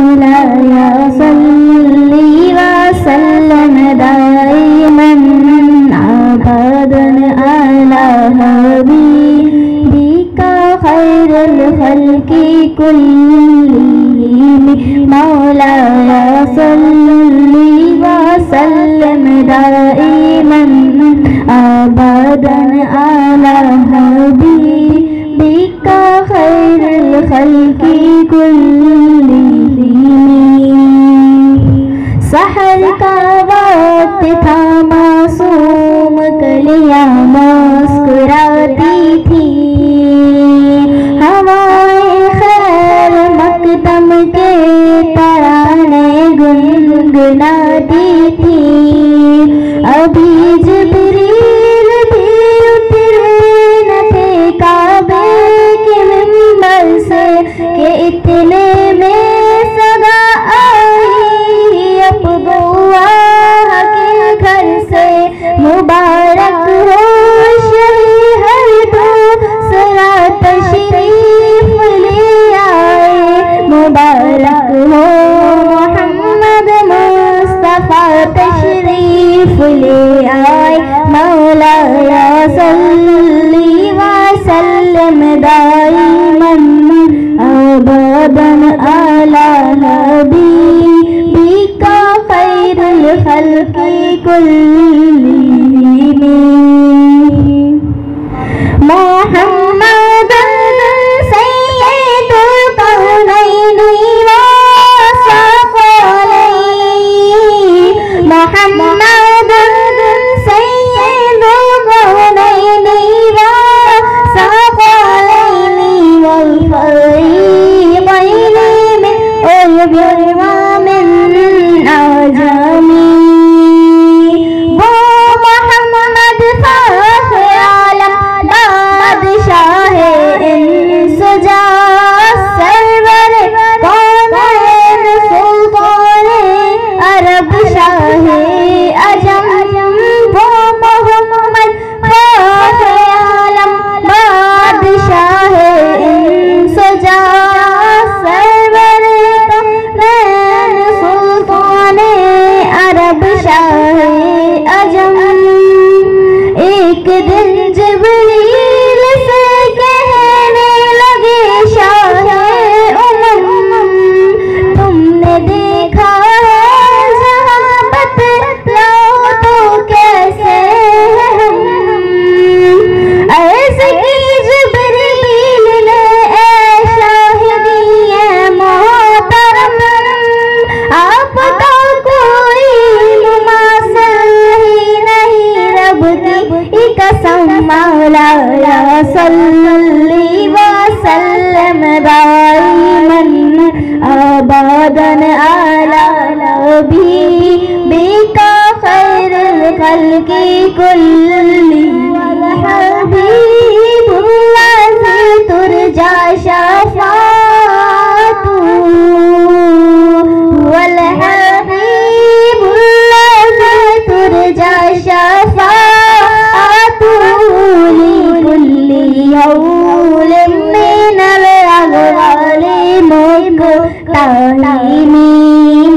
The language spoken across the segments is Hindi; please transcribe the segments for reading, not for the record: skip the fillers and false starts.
मौलाया सल्ली व सल्लम दाइमन अबदन अला हबीबिका खैरुल खल्क़ि कुल्लिहिम मौलाया सल्ली व सल्लम दाइमन अबदन अला हबीबिका खैरुल खल्क़ि कुल्लिहिम। सहर का वक्त था, मासूम कलियां मुस्कुराती थी, हवाएं खैर मकदम के तराने गुनगुनाती थी। अभी जिब्रील भी उतरे न थे काबे के मिंबर से कि इतने में सदा आई अब्दुल्लाह के घर से। मुबारक हो शही हर दूसरा तशरीफ ले आए, मुबारक हो मोहम्मद मुस्तफा तशरीफ ले आए। मौलाया सल्ली व सल्लम दाइमन अबदन अला हबीबिका खैरुल खल्क़ि कुल्लिहिम। मोहम्मदन सय्यदुल कौनैनि व सक़लैनि, मोहम्मदन सय्यदुल कौनैनि व सक़लैनि वल फरीक़ैनि मिन उर्बिन व मिन अजमी। वो मोहम्मद फ़ख्र आलम बादशाह इंसुजा सरवर कौनैन सुल्तान अरब शाह अजम। वो मोहम्मद फ़ख्र आलम बादशाह इंसुजा सरवर कौनैन सुल्तान अरब शाह अजम। एक दिन जिब्रील से कहने लगे शाहे उमम, तुमने देखा है जहाँ बतलाओ तो कैसे हम। अर्ज़ की जिब्रील ने ऐ शाहिदी है मोहतरम, आपका कोई मुमासिल ही नहीं रब की कसम। मौलाया सल्ली व सल्लम दाइमन अबदन अला हबीबिका खैरुल खल्क़ि कुल्लिहिम। हबीबुल्लाह से तुरजा शफ़ाअतुहु, वल हबीबुल्लाह से तुरजा शफ़ाअतुहु लिकुल्ली हौलिन मिनल अग़वालि मुक़तहिमी।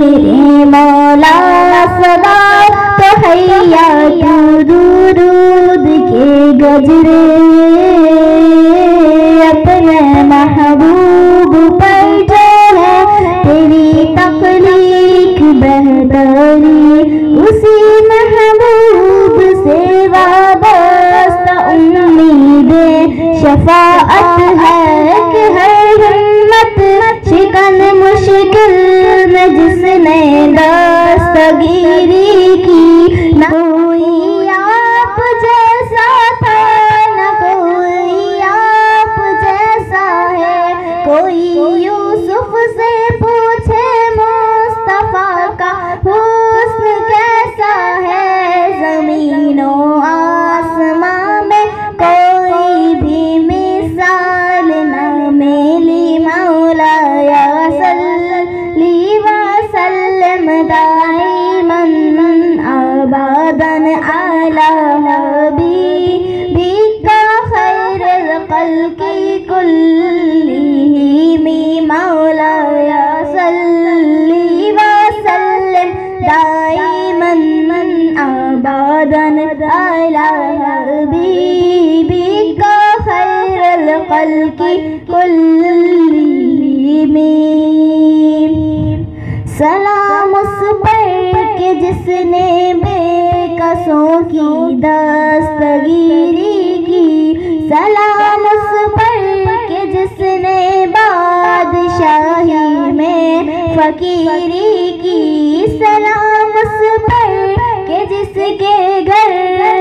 मेरे मौला सदा तो हैया तू दुरूद के गजरे अपने महबूब पर जो है तेरी तख्लीक बेहतरी, उसी महबूब से वाबस्ता उम्मीदे शफाअत है कि हर हिम्मत शिकन मुश्किल में जिसने दस्तगीरी की। न कोई आप जैसा था, न कोई आप जैसा है। कोई यूसुफ से पूछे मुस्तफा का हुस्न कैसा है। ज़मीनो आसमां में कोई भी मिसाल न मिली। मौलाया सल्ली व सल्लम दाइमन सलातन अला हबीबिका खैरुल खल्क़ि कुल्लिहिम। सलाम उस पर के जिसने बेकसों की दस्तगीरी की। सलाम उस पर के जिसने बादशाही में फकीरी की। सलाम उस पर के जिसके घर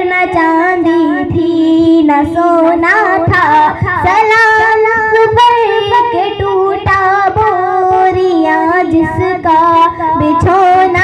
न चांदी थी न सोना था। सलाम उस पर के टूटा बोरियां जिसका बिछोना